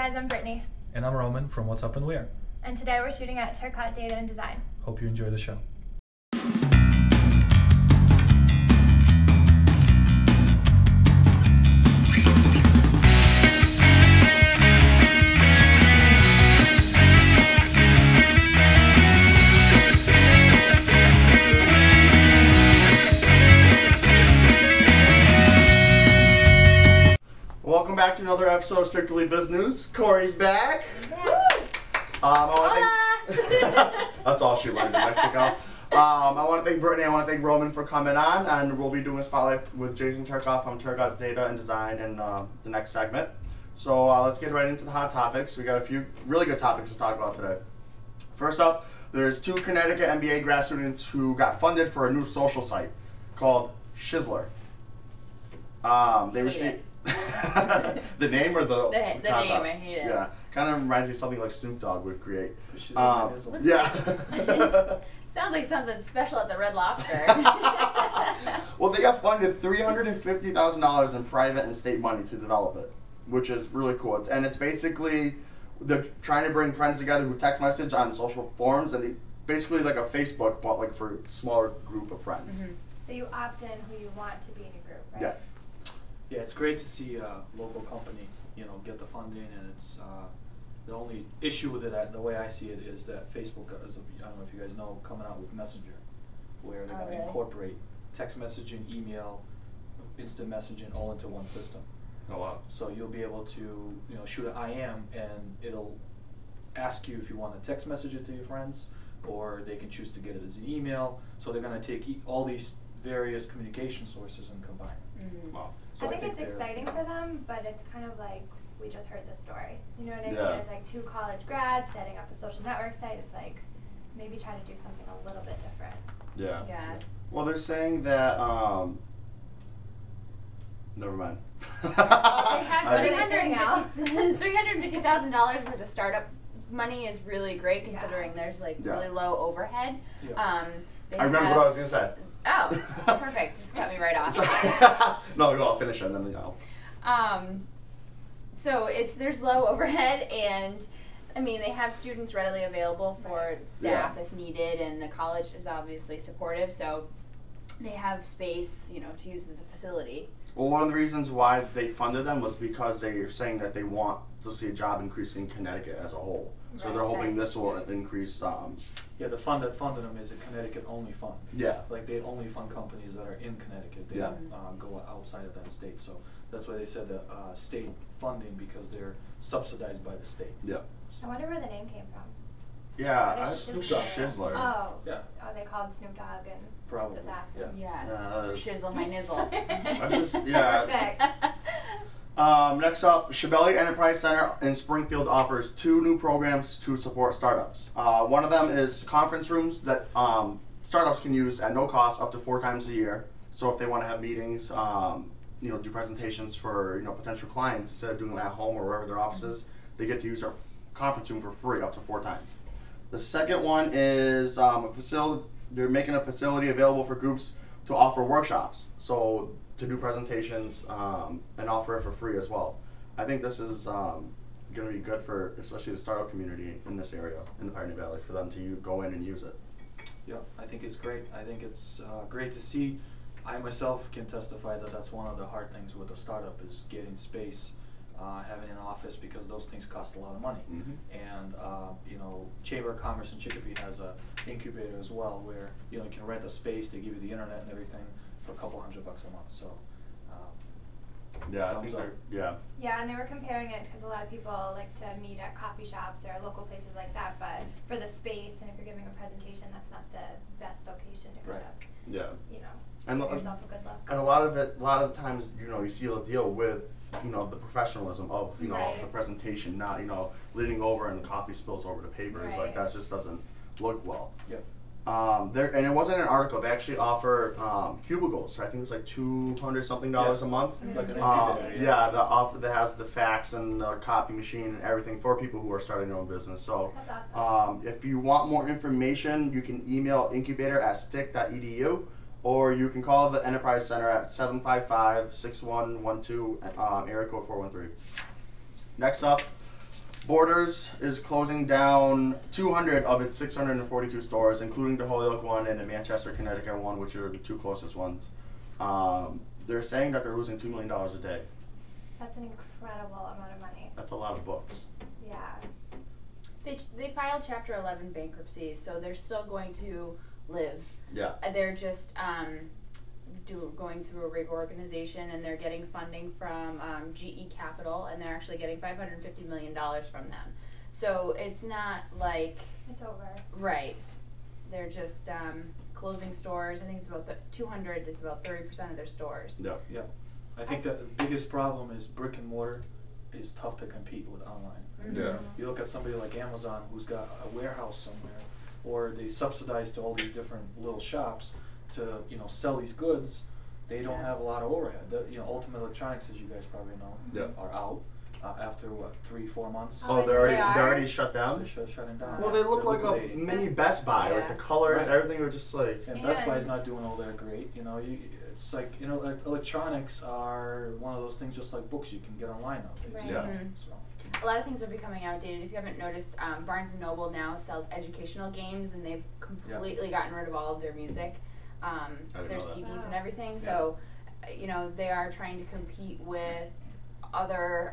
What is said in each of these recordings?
guys, I'm Brittany. And I'm Roman from What's Up and Where. And today we're shooting at Turcotte Data and Design. Hope you enjoy the show. Welcome back to another episode of Strictly Biz News. Corey's back. That's all she learned in Mexico. I want to thank Brittany, I want to thank Roman for coming on, and we'll be doing a spotlight with Jason Turcotte from Turcotte Data and Design in the next segment. So let's get right into the hot topics. We got a few really good topics to talk about today. First up, there's 2 Connecticut MBA grad students who got funded for a new social site called Shizzlr. They received the name or the name, I hate it. Yeah, kind of reminds me of something like Snoop Dogg would create. Yeah. Sounds like something special at the Red Lobster. Well, they got funded $350,000 in private and state money to develop it, which is really cool. And it's basically, they're trying to bring friends together who text message on social forums, and they basically like a Facebook, but like for a smaller group of friends. Mm-hmm. So you opt in who you want to be in your group, right? Yes. Yeah, it's great to see a local company, get the funding, and it's the only issue with it, the way I see it, is that Facebook is, I don't know if you guys know, coming out with Messenger, where they're going to incorporate text messaging, email, instant messaging all into one system. Oh wow. So you'll be able to, shoot an IM, and it'll ask you if you want to text message it to your friends, or they can choose to get it as an email. So they're going to take all these various communication sources and combine them. Mm-hmm. Wow. So I think it's exciting for them, but it's kind of like we just heard this story. You know what I mean? Yeah. It's like 2 college grads setting up a social network site. It's like maybe try to do something a little bit different. Yeah. Yeah. Well, they're saying that. Never mind. They have $350,000 worth of startup money is really great, considering there's really low overhead. Yeah. I remember what I was gonna say. Oh, perfect. Just cut me right off. No, I'll finish it and then we go. So there's low overhead, and I mean they have students readily available for staff if needed, and the college is obviously supportive, so they have space, to use as a facility. Well, one of the reasons why they funded them was because they are saying that they want to see a job increase in Connecticut as a whole. So they're hoping this will increase. Yeah, the fund that funded them is a Connecticut-only fund. Yeah. Like they only fund companies that are in Connecticut. They don't go outside of that state. So that's why they said that state funding, because they're subsidized by the state. Yeah. I wonder where the name came from. Yeah, Shizzlr. Oh. Yeah. Are they called Snoop Dogg and probably disaster? Yeah. Shizzle my nizzle. Perfect. Next up, Shibbelli Enterprise Center in Springfield offers 2 new programs to support startups. One of them is conference rooms that startups can use at no cost up to 4 times a year. So if they want to have meetings, do presentations for potential clients instead of doing it at home or wherever their office is, they get to use our conference room for free up to 4 times. The second one is a facility. They're making a facility available for groups to offer workshops. So to do presentations and offer it for free as well. I think this is going to be good for especially the startup community in this area, in the Pioneer Valley, for them to go in and use it. Yeah, I think it's great. I think it's great to see. I myself can testify that that's one of the hard things with a startup is getting space, having an office, because those things cost a lot of money. Mm-hmm. And Chamber of Commerce in Chicopee has an incubator as well, where you can rent a space, they give you the internet and everything for a couple $100 a month. So yeah, I think Yeah, and they were comparing it because a lot of people like to meet at coffee shops or local places like that, but for the space and if you're giving a presentation, that's not the best location to kind of, and give yourself a good look. And a lot of the times, you seal a deal with, the professionalism of, the presentation, not, leaning over and the coffee spills over the papers. Like that just doesn't look well. Yep. And it wasn't an article. They actually offer cubicles. I think it's like $200 something a month. Like an the offer that has the fax and the copy machine and everything for people who are starting their own business. So that's awesome. if you want more information, you can email incubator@stick.edu, or you can call the Enterprise Center at 755-6112, area code 413. Next up, Borders is closing down 200 of its 642 stores, including the Holyoke one and the Manchester, Connecticut one, which are the two closest ones. They're saying that they're losing $2 million a day. That's an incredible amount of money. That's a lot of books. Yeah. They filed Chapter 11 bankruptcy, so they're still going to live. Yeah. They're just going through a reorganization, and they're getting funding from GE Capital, and they're actually getting $550 million from them. So it's not like It's over. right. They're just closing stores. I think it's about 200 is about 30% of their stores. Yeah. Yeah. I think that the biggest problem is brick and mortar is tough to compete with online. Yeah. You look at somebody like Amazon who's got a warehouse somewhere, or they subsidize to all these different little shops to, you know, sell these goods. They don't have a lot of overhead. You know, Ultimate Electronics, as you guys probably know, Yeah. are out after what, 3-4 months. Oh, they're They are? already shut down. They're shutting down. Well, they look They're like a liquidating. mini Best Buy, like the Yeah. colors, Right. everything was just like. And Best Buy's And- not doing all that great. You know, it's like, you know, electronics are one of those things just like books you can get online nowadays. Right. Yeah. Mhm. So, A lot of things are becoming outdated. If you haven't noticed, Barnes & Noble now sells educational games, and they've completely gotten rid of all of their music, didn't their know that. CDs and Wow. everything. So, you know, they are trying to compete with other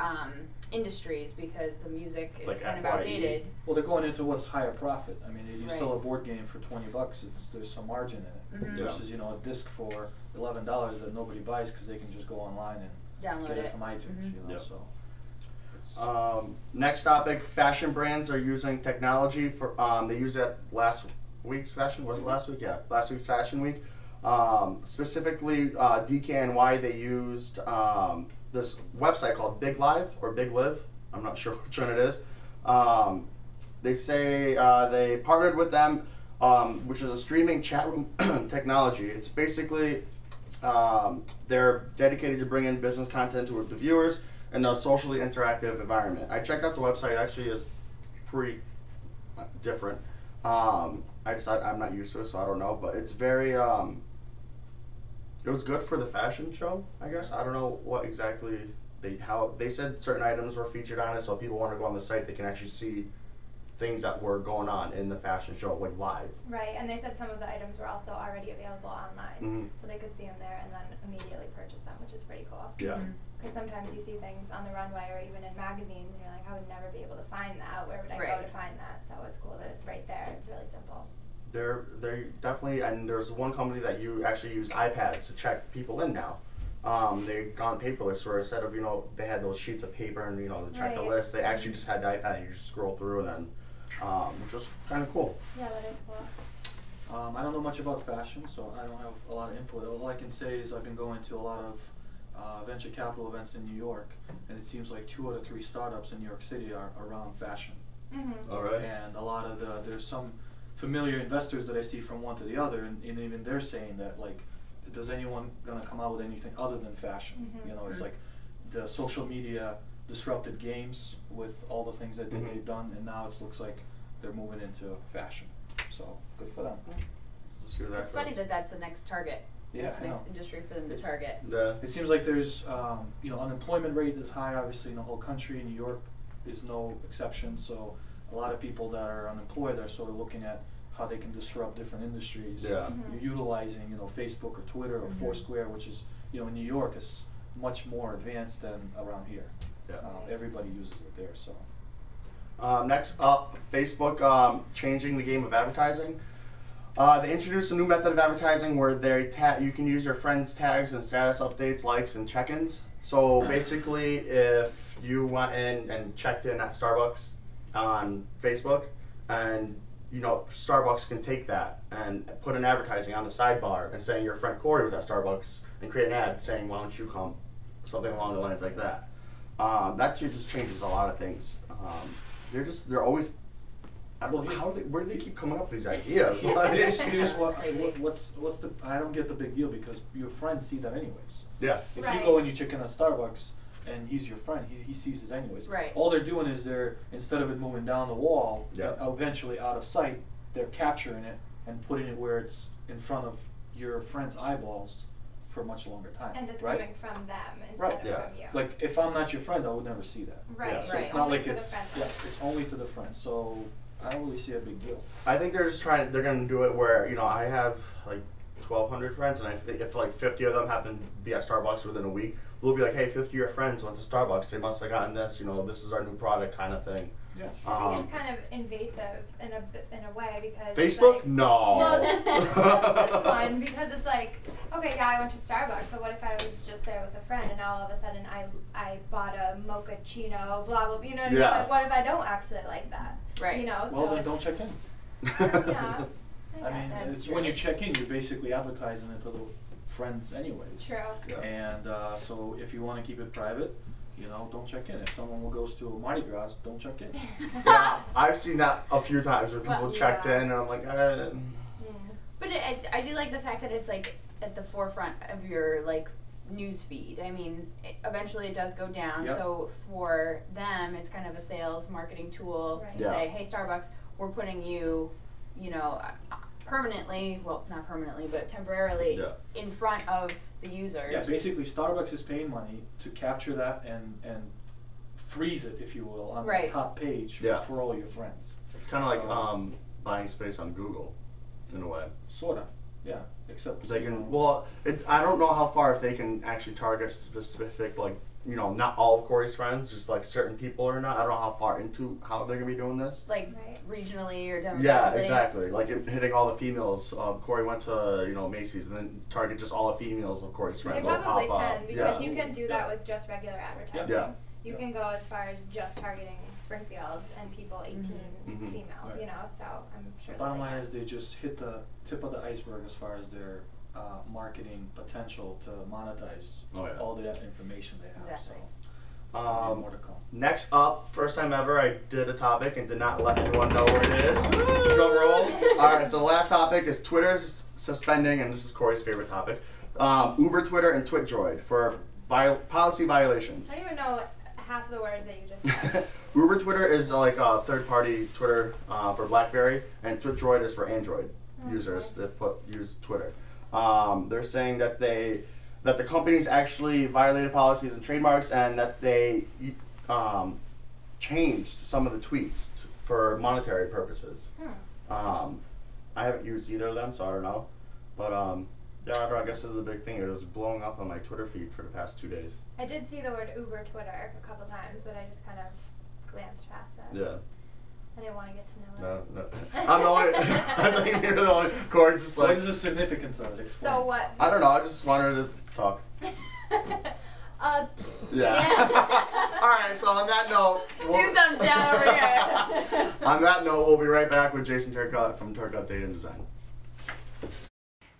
industries because the music is Like kind of FYE. outdated. well, they're going into what's higher profit. I mean, if you sell a Right. board game for $20, there's some margin in it. Mhm. Yeah. Versus, you know, a disc for $11 that nobody buys because they can just go online and Download get it it. from iTunes. Mhm. You know, Yeah. so. It's, Next topic: fashion brands are using technology for. They used it last week's fashion. Was it last week? Yeah, last week's Fashion Week. Specifically, DKNY. They used this website called Big Live or Big Live. I'm not sure which one it is. They say they partnered with them, which is a streaming chat room technology. It's basically they're dedicated to bringing business content to the viewers in a socially interactive environment. I checked out the website. It actually is pretty different. I'm not used to it, so I don't know. But it's very. It was good for the fashion show, I guess. I don't know what exactly they said certain items were featured on it, so if people want to go on the site, they can actually see things that were going on in the fashion show, like live. Right, and they said some of the items were also already available online, Mhm. so they could see them there and then immediately purchase them, which is pretty cool. Yeah. Mhm. Because sometimes you see things on the runway or even in magazines, and you're like, I would never be able to find that. Where would I go Right. to find that? So it's cool that it's right there. It's really simple. They're definitely, and there's one company that you actually use iPads to check people in now. They've gone paperless, where instead of, you know, they had those sheets of paper and, you know, to check the Right. list, they actually just had the iPad and you just scroll through and then, which was kind of cool. Yeah, that is cool. I don't know much about fashion, so I don't have a lot of input. All I can say is I've been going to a lot of venture capital events in New York, and it seems like 2 out of 3 startups in New York City are around fashion. Mm-hmm. All right. And a lot of there's some familiar investors that I see from one to the other, and even they're saying that, like, does anyone gonna come out with anything other than fashion? Mhm. You know, it's Mhm. like the social media disrupted games with all the things that Mhm. they've done, and now it looks like they're moving into fashion. So good for them. Let's hear that It's funny that that's the next target. Yeah, That's the I next know. industry for them to It's- target. It seems like there's, you know, unemployment rate is high, obviously, in the whole country. New York is no exception. So a lot of people that are unemployed are sort of looking at how they can disrupt different industries. Yeah. Mhm. You're utilizing, you know, Facebook or Twitter or Mhm. Foursquare, which is, you know, in New York is much more advanced than around here. Yeah. Everybody uses it there, so. Next up, Facebook changing the game of advertising. They introduced a new method of advertising where you can use your friends' tags and status updates, likes, and check-ins. So basically, if you went in and checked in at Starbucks on Facebook, and you know, Starbucks can take that and put an advertising on the sidebar and saying your friend Corey was at Starbucks and create an ad saying, why don't you come? Something along the lines like that. That just changes a lot of things. They're always, I don't know, where do they keep coming up with these ideas? Here's That's what, crazy. what's the, I don't get the big deal because your friends see that anyways. Yeah. If Right. you go and you check in at Starbucks and he's your friend, he sees it anyways. Right. All they're doing is instead of it moving down the wall, Yeah. eventually out of sight, they're capturing it and putting it where it's in front of your friend's eyeballs for a much longer time. And it's right? coming from them instead Right. of Yeah. from you. Like if I'm not your friend, I would never see that. Right. Yeah. So Right. it's not Only like to the it's friend yeah, list. it's only to the friend. So I don't really see a big deal. I think they're just trying. They're gonna do it where I have like 1,200 friends, and I think if like 50 of them happen to be at Starbucks within a week, we'll be like, hey, 50 of your friends went to Starbucks. They must have gotten this. This is our new product kind of thing. Yeah. I think it's kind of invasive in a way because Facebook? It's like, No. Well, this one because it's like, okay, yeah, I went to Starbucks, but what if I was just there with a friend and now all of a sudden I bought a mochaccino, blah blah. You know what I mean? Yeah. Like, what if I don't actually like that? Right. Well, Well, so then don't check in. yeah. I mean, That's when true. you check in, you're basically advertising it to the friends anyways. True. Yeah. And so if you want to keep it private, don't check in. If someone goes to Mardi Gras, don't check in. Yeah, I've seen that a few times where people Well, checked yeah. in, and I'm like, But I do like the fact that it's like at the forefront of your like news feed. I mean, eventually it does go down. Yep. So for them, it's kind of a sales marketing tool Right. to Yeah. say, hey, Starbucks, we're putting you, permanently, well, not permanently, but temporarily Yeah. in front of the users. Yeah, basically Starbucks is paying money to capture that and freeze it, if you will, on Right. the top page Yeah. for all your friends. it's kind of like So- buying space on Google, in a way. Sorta, yeah. Except They can. Well, I don't know how far if they can actually target specific, like not all of Corey's friends, just like certain people or not. I don't know how far into how they're gonna be doing this. Like Right. regionally or demographically. Yeah, exactly. Like hitting all the females. Corey went to Macy's and then target just all the females of Corey's They friends. Will probably pop can up. because Yeah. you can do that with just regular advertising. Yeah. You can go as far as just targeting Springfield and people 18 Mhm. female, Right. So I'm sure that Bottom they line can. is they just hit the tip of the iceberg as far as their marketing potential to monetize Oh, yeah. all that information they have. Exactly. So there'll be more to come. Next up, first time ever, I did a topic and did not let anyone know what it is. Drum roll. All right, so the last topic is Twitter suspending, and this is Corey's favorite topic, Uber Twitter and TwitDroid for policy violations. I don't even know half of the words that you just said. Uber Twitter is like a third-party Twitter for BlackBerry, and TwitDroid is for Android users that use Twitter. They're saying that the companies actually violated policies and trademarks, and that they changed some of the tweets for monetary purposes. I haven't used either of them, so I don't know. But yeah, I don't know, I guess this is a big thing. It was blowing up on my Twitter feed for the past 2 days. I did see the word Uber Twitter a couple times, but I just kind of glanced past it. Yeah. I didn't want to get to know it. No. I'm the only. I think you're the only. Corey's just What like. is the significance of it? Explain. So what? I don't know. I just wanted to talk. Yeah. All right. So on that note, Two thumbs down over here. on that note, we'll be right back with Jason Turcotte from Turcotte Data and Design.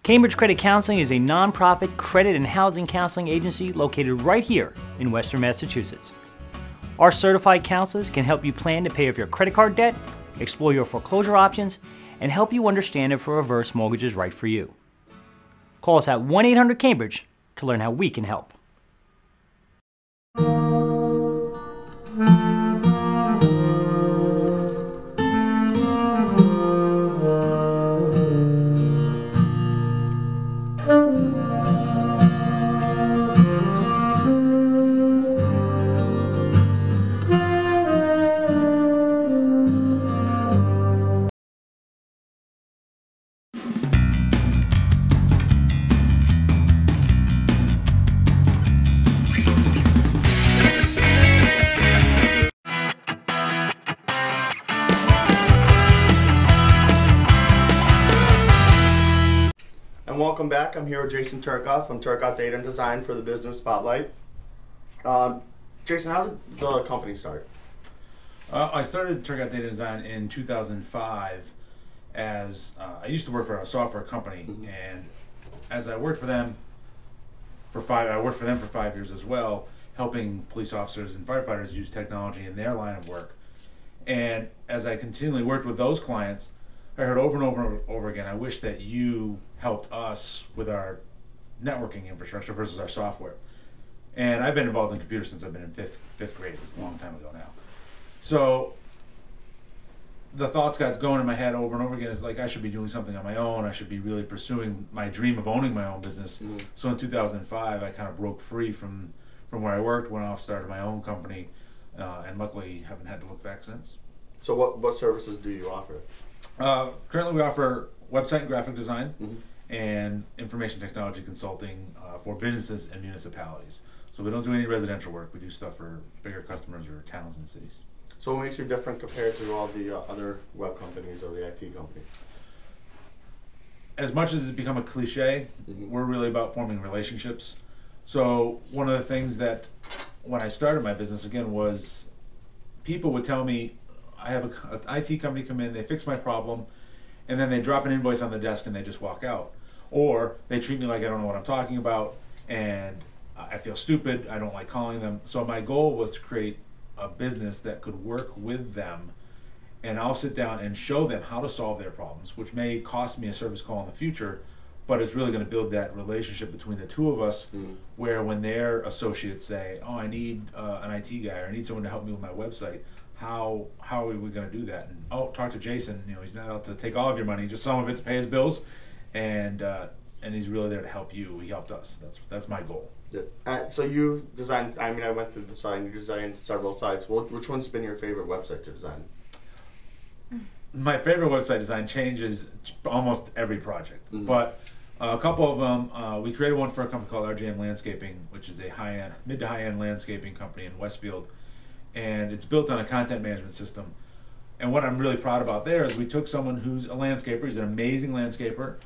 Cambridge Credit Counseling is a nonprofit credit and housing counseling agency located right here in Western Massachusetts. Our certified counselors can help you plan to pay off your credit card debt, explore your foreclosure options, and help you understand if a reverse mortgage is right for you. Call us at 1-800-CAMBRIDGE to learn how we can help. And welcome back. I'm here with Jason Turcotte from Turcotte Data and Design for the Business Spotlight. Jason, how did the company start? I started Turcotte Data Design in 2005 as I used to work for a software company, and as I worked for them for 5 years as well, helping police officers and firefighters use technology in their line of work. And as I continually worked with those clients, I heard over and over again, I wish that you helped us with our networking infrastructure versus our software. And I've been involved in computers since I've been in fifth grade. It was a long time ago now. So the thoughts got going in my head over and over again is like, I should be doing something on my own. I should be really pursuing my dream of owning my own business. So in 2005, I kind of broke free from where I worked, went off, started my own company, and luckily haven't had to look back since. So what services do you offer? Currently we offer website and graphic design and information technology consulting for businesses and municipalities. So we don't do any residential work. We do stuff for bigger customers or towns and cities. So what makes you different compared to all the other web companies or the IT companies? As much as it's become a cliche, we're really about forming relationships. So one of the things that when I started my business again was people would tell me, I have an IT company come in, they fix my problem, and then they drop an invoice on the desk and they just walk out. Or they treat me like I don't know what I'm talking about and I feel stupid, I don't like calling them. So my goal was to create a business that could work with them, and I'll sit down and show them how to solve their problems, which may cost me a service call in the future, but it's really going to build that relationship between the two of us where when their associates say, oh, I need an IT guy, or I need someone to help me with my website, how are we going to do that? And talk to Jason, he's not out to take all of your money, just some of it to pay his bills, and he's really there to help you. He helped us. That's my goal. Yeah. So you've designed, I went through the site, you designed several sites. Which one's been your favorite website to design? My favorite website design changes almost every project, but a couple of them, we created one for a company called RJM Landscaping, which is a mid to high-end landscaping company in Westfield, and it's built on a content management system. And what I'm really proud about there is we took someone who's a landscaper, he's an amazing landscaper,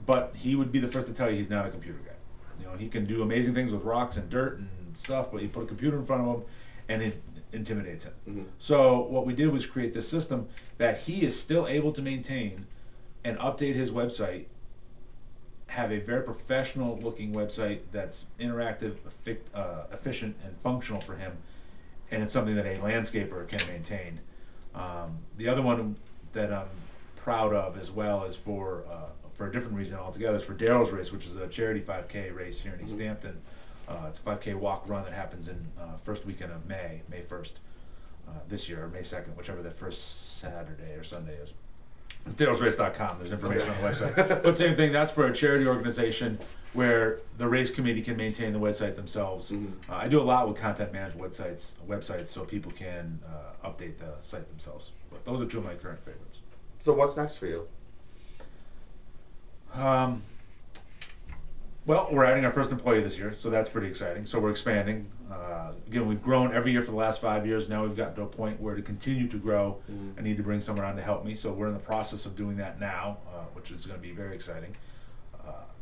but he would be the first to tell you he's not a computer guy. He can do amazing things with rocks and dirt and stuff, but you put a computer in front of him and it intimidates him. So what we did was create this system that he is still able to maintain and update his website, have a very professional looking website that's interactive, efficient, and functional for him, and it's something that a landscaper can maintain. The other one that I'm proud of as well is for a different reason altogether, is for Daryl's Race, which is a charity 5K race here in East Hampton. It's a 5K walk run that happens in first weekend of May 1st this year, or May 2nd, whichever the first Saturday or Sunday is. It's darylsrace.com. There's information on the website. But same thing, that's for a charity organization where the race committee can maintain the website themselves. I do a lot with content management websites so people can update the site themselves. But those are two of my current favorites. So what's next for you? Well, we're adding our first employee this year, so that's pretty exciting. So we're expanding. Again, we've grown every year for the last 5 years. Now we've gotten to a point where to continue to grow, I need to bring someone on to help me. So we're in the process of doing that now, which is going to be very exciting.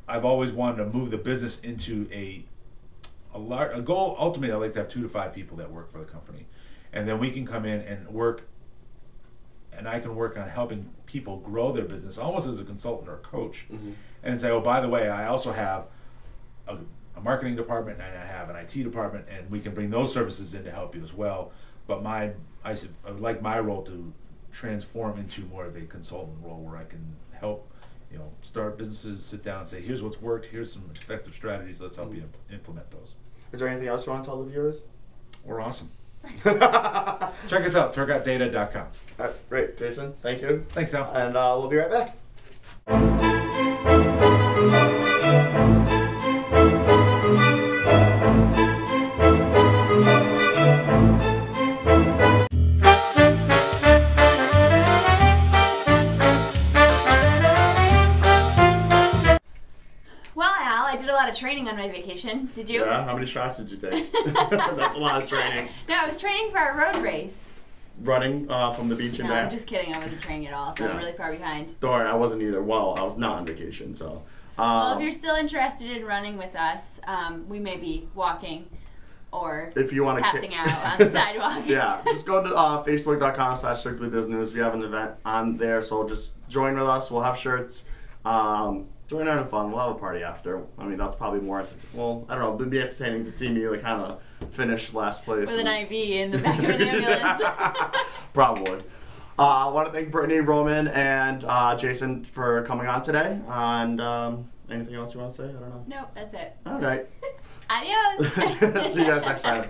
I've always wanted to move the business into a goal. Ultimately, I'd like to have 2 to 5 people that work for the company, and then we can come in and work. And I can work on helping people grow their business almost as a consultant or a coach, and say, oh, by the way, I also have a marketing department and I have an IT department, and we can bring those services in to help you as well. But I would like my role to transform into more of a consultant role where I can help start businesses, sit down and say, here's what's worked, here's some effective strategies, let's help you implement those. Is there anything else you want to tell the viewers? We're awesome. Check us out, turkotdata.com. All right, great. Jason, thank you. Thanks, Al. And we'll be right back. Well, Al, I did a lot of training on my vacation. Did you? Yeah, how many shots did you take? That's a lot of training. No, I was training for our road race. Running from the beach and No, back? I'm just kidding. I wasn't training at all, so I'm really far behind. Don't worry, I wasn't either. Well, I was not on vacation, so. Well, if you're still interested in running with us, we may be walking or if you want passing out on the sidewalk. Yeah, just go to facebook.com/strictlybiznews. We have an event on there, so just join with us. We'll have shirts. Join in on fun. We'll have a party after. I mean, that's probably more, well, I don't know, it'd be entertaining to see me like kind of finish last place. With an IV in the back of an ambulance. Probably. I want to thank Brittany, Roman, and Jason for coming on today. And anything else you want to say? I don't know. Nope, that's it. All right. Adios. See you guys next time.